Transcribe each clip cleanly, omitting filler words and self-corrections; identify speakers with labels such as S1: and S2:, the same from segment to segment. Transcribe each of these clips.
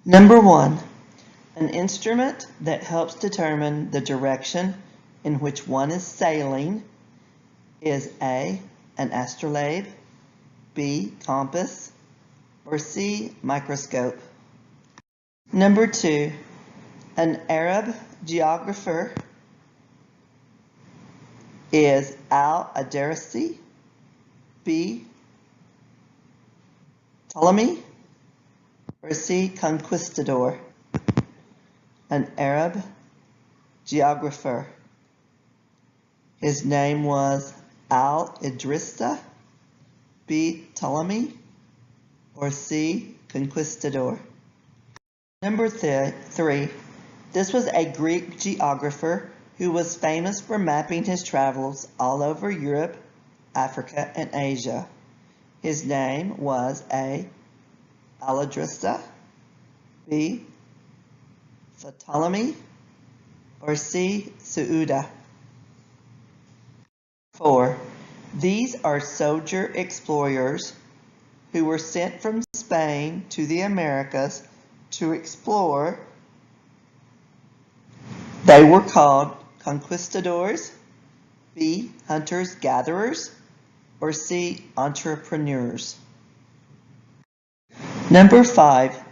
S1: Number 1. An instrument that helps determine the direction in which one is sailing is A, an astrolabe, B, compass, or C, microscope. Number 2. An Arab geographer is Al-Adarisi, B, Ptolemy, or C, conquistador. An Arab geographer. His name was Al-Idrisa, B, Ptolemy, or C, conquistador. Number 3. This was a Greek geographer who was famous for mapping his travels all over Europe, Africa, and Asia. His name was A, Al-Idrisa, B, Ptolemy, or C, Su'uda. 4. These are soldier explorers who were sent from Spain to the Americas to explore. They were called conquistadors, B, hunters-gatherers, or C, entrepreneurs. Number 5.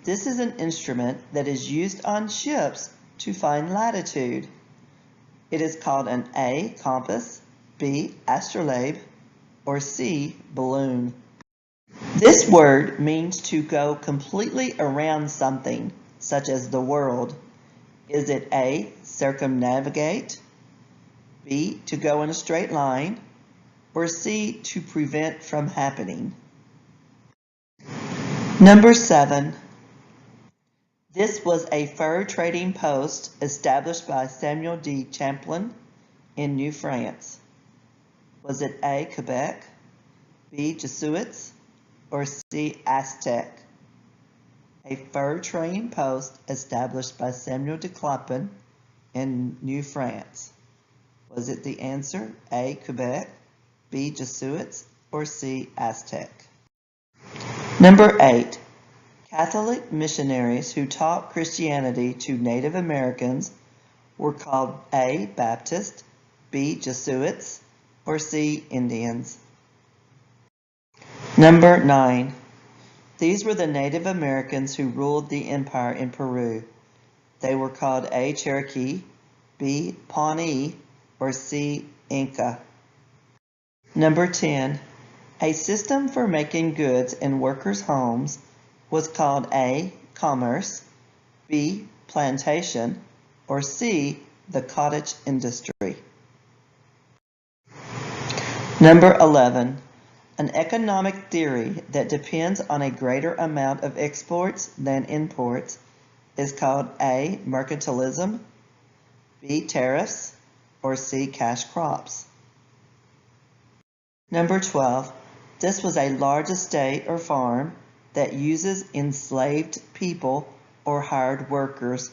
S1: This is an instrument that is used on ships to find latitude. It is called an A, compass, B, astrolabe, or C, balloon. This word means to go completely around something, such as the world. Is it A, circumnavigate, B, to go in a straight line, or C, to prevent from happening? Number 7. This was a fur trading post established by Samuel D. Champlain in New France. Was it A, Quebec, B, Jesuits, or C, Aztec? A fur trading post established by Samuel de Champlain in New France. Was it the answer A, Quebec, B, Jesuits, or C, Aztec? Number 8. Catholic missionaries who taught Christianity to Native Americans were called A, Baptist, B, Jesuits, or C, Indians. Number 9. These were the Native Americans who ruled the empire in Peru. They were called A, Cherokee, B, Pawnee, or C, Inca. Number 10. A system for making goods in workers' homes was called A, commerce, B, plantation, or C, the cottage industry. Number 11. An economic theory that depends on a greater amount of exports than imports is called A, mercantilism, B, tariffs, or C, cash crops. Number 12. This was a large estate or farm that uses enslaved people or hired workers.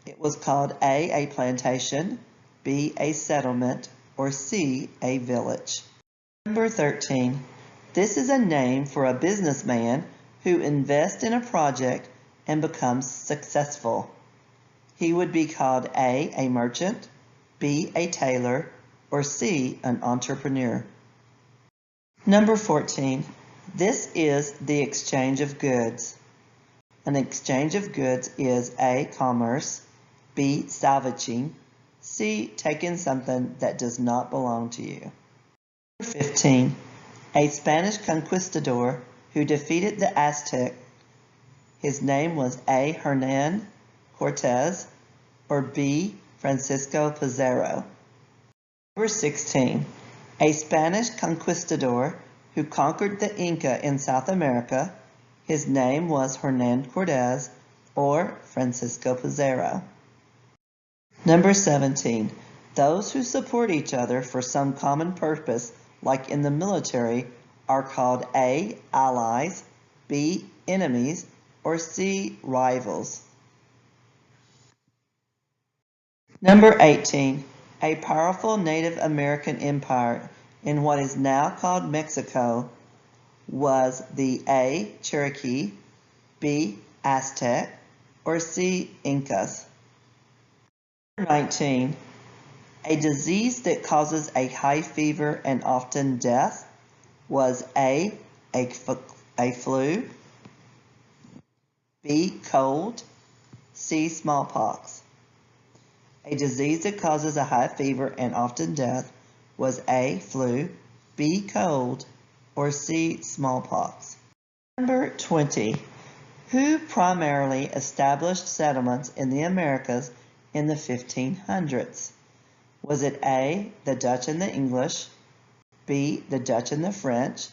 S1: It was called A, plantation, B, a settlement, or C, a village. Number 13. This is a name for a businessman who invests in a project and becomes successful. He would be called A, merchant, B, a tailor, or C, an entrepreneur. Number 14. This is the exchange of goods. An exchange of goods is A, commerce, B, salvaging, C, taking something that does not belong to you. Number 15. A Spanish conquistador who defeated the Aztec. His name was A, Hernan Cortez, or B, Francisco Pizarro. Number 16. A Spanish conquistador who conquered the Inca in South America. His name was Hernan Cortez, or Francisco Pizarro. Number 17. Those who support each other for some common purpose, like in the military, are called A, allies, B, enemies, or C, rivals. Number 18. A powerful Native American empire in what is now called Mexico was the A, Cherokee, B, Aztec, or C, Incas? 19. A disease that causes a high fever and often death was A flu, B, cold, C, smallpox. A disease that causes a high fever and often death was A, flu, B, cold, or C, smallpox. Number 20. Who primarily established settlements in the Americas in the 1500s? Was it A, the Dutch and the English, B, the Dutch and the French,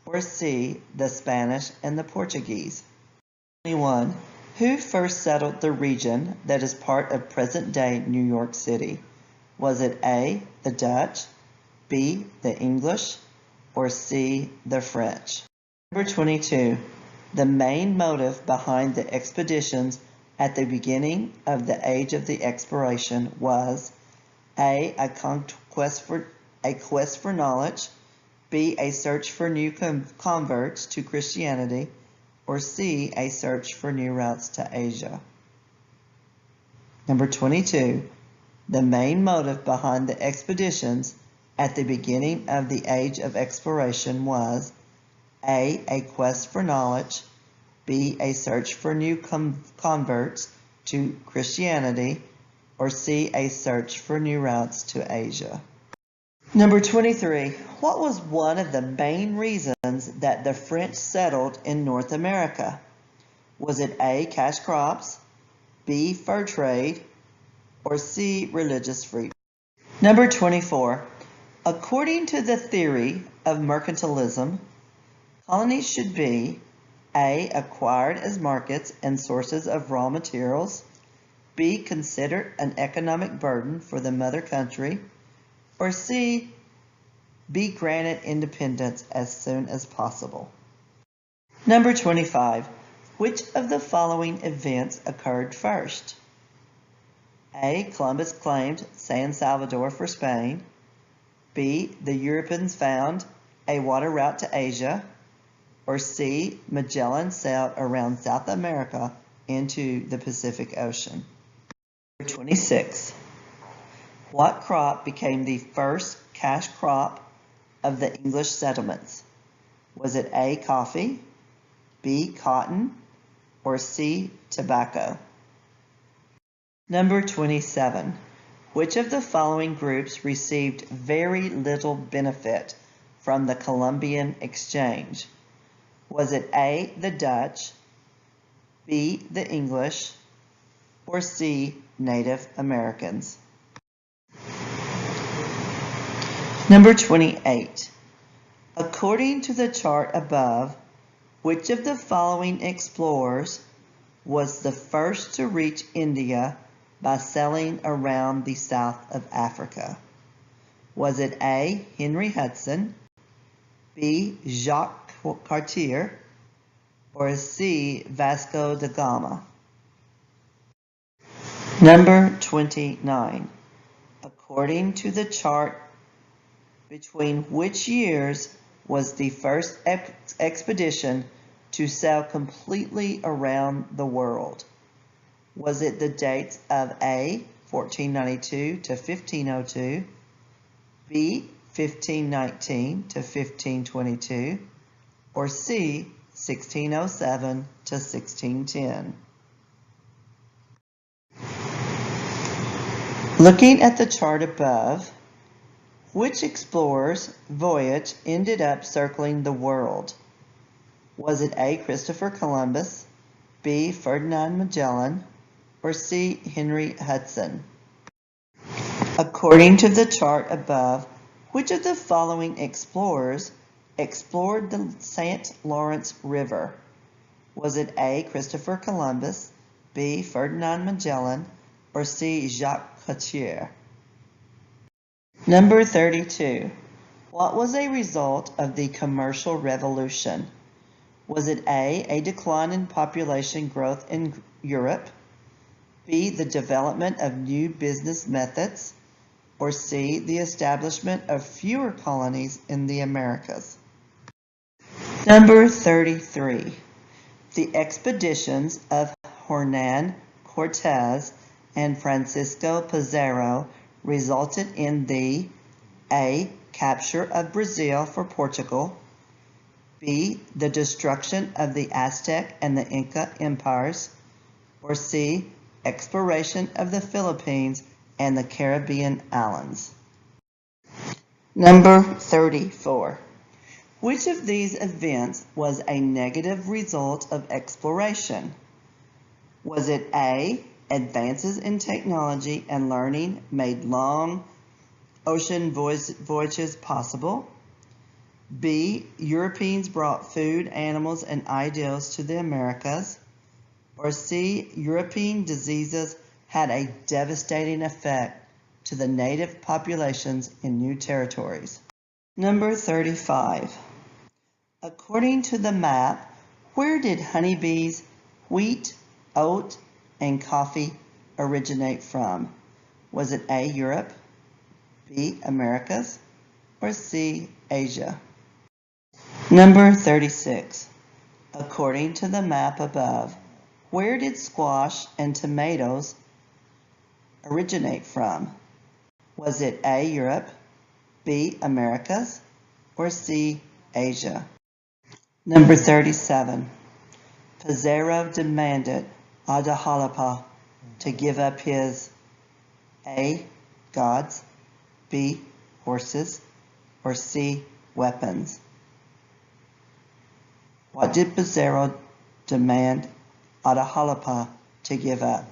S1: or C, the Spanish and the Portuguese? 21. Who first settled the region that is part of present-day New York City? Was it A, the Dutch, B, the English, or C, the French? Number 22. The main motive behind the expeditions at the beginning of the Age of the Exploration was A, a quest for knowledge, B, a search for new converts to Christianity, or C, a search for new routes to Asia. Number 22. The main motive behind the expeditions at the beginning of the Age of Exploration was A quest for knowledge, B, a search for new converts to Christianity, or C, a search for new routes to Asia. Number 23. What was one of the main reasons that the French settled in North America? Was it A, cash crops, B, fur trade, or C, religious freedom? Number 24. According to the theory of mercantilism, colonies should be A, acquired as markets and sources of raw materials, B, considered an economic burden for the mother country, or C, be granted independence as soon as possible. Number 25. Which of the following events occurred first? A, Columbus claimed San Salvador for Spain, B, the Europeans found a water route to Asia, or C, Magellan sailed around South America into the Pacific Ocean. Number 26. What crop became the first cash crop of the English settlements? Was it A, coffee, B, cotton, or C, tobacco? Number 27. Which of the following groups received very little benefit from the Columbian Exchange? Was it A, the Dutch, B, the English, or C, Native Americans? Number 28. According to the chart above, which of the following explorers was the first to reach India by sailing around the south of Africa? Was it A, Henry Hudson, B, Jacques Cartier, or C, Vasco da Gama? Number 29. According to the chart, between which years was the first expedition to sail completely around the world? Was it the dates of A, 1492 to 1502, B, 1519 to 1522, or C, 1607 to 1610? Looking at the chart above, which explorer's voyage ended up circling the world? Was it A, Christopher Columbus, B, Ferdinand Magellan, or C, Henry Hudson? According to the chart above, which of the following explorers explored the St. Lawrence River? Was it A, Christopher Columbus, B, Ferdinand Magellan, or C, Jacques Cartier? Number 32. What was a result of the commercial revolution? Was it A decline in population growth in Europe, B, the development of new business methods, or C, the establishment of fewer colonies in the Americas? Number 33. The expeditions of Hernan Cortez and Francisco Pizarro resulted in the A. Capture of Brazil for Portugal, B. The destruction of the Aztec and the Inca empires, or C. Exploration of the Philippines and the Caribbean islands. Number 34. Which of these events was a negative result of exploration? Was it A. Advances in technology and learning made long ocean voyages possible? B. Europeans brought food, animals, and ideals to the Americas? Or C. European diseases had a devastating effect to the native populations in new territories? Number 35. According to the map, where did honeybees, wheat, oat, and coffee originate from? Was it A. Europe, B. Americas, or C. Asia? Number 36. According to the map above, where did squash and tomatoes originate from? Was it A. Europe, B. Americas, or C. Asia? Number 37. Pizarro demanded Atahualpa to give up his A. Gods, B. Horses, or C. Weapons. What did Pizarro demand Atahualpa to give up?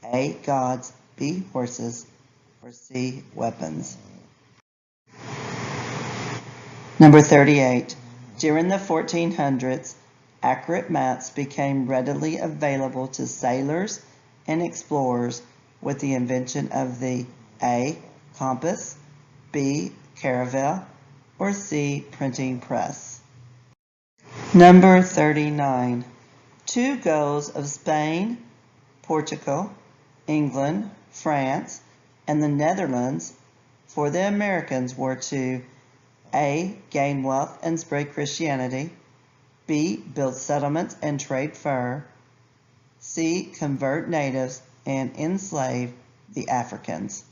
S1: A. Gods, B. Horses, or C. Weapons. Number 38. During the 1400s, accurate maps became readily available to sailors and explorers with the invention of the A. Compass, B. Caravel, or C. Printing press. Number 39. Two goals of Spain, Portugal, England, France, and the Netherlands for the Americans were to A. Gain wealth and spread Christianity, B. Build settlements and trade fur, C. Convert natives and enslave the Africans.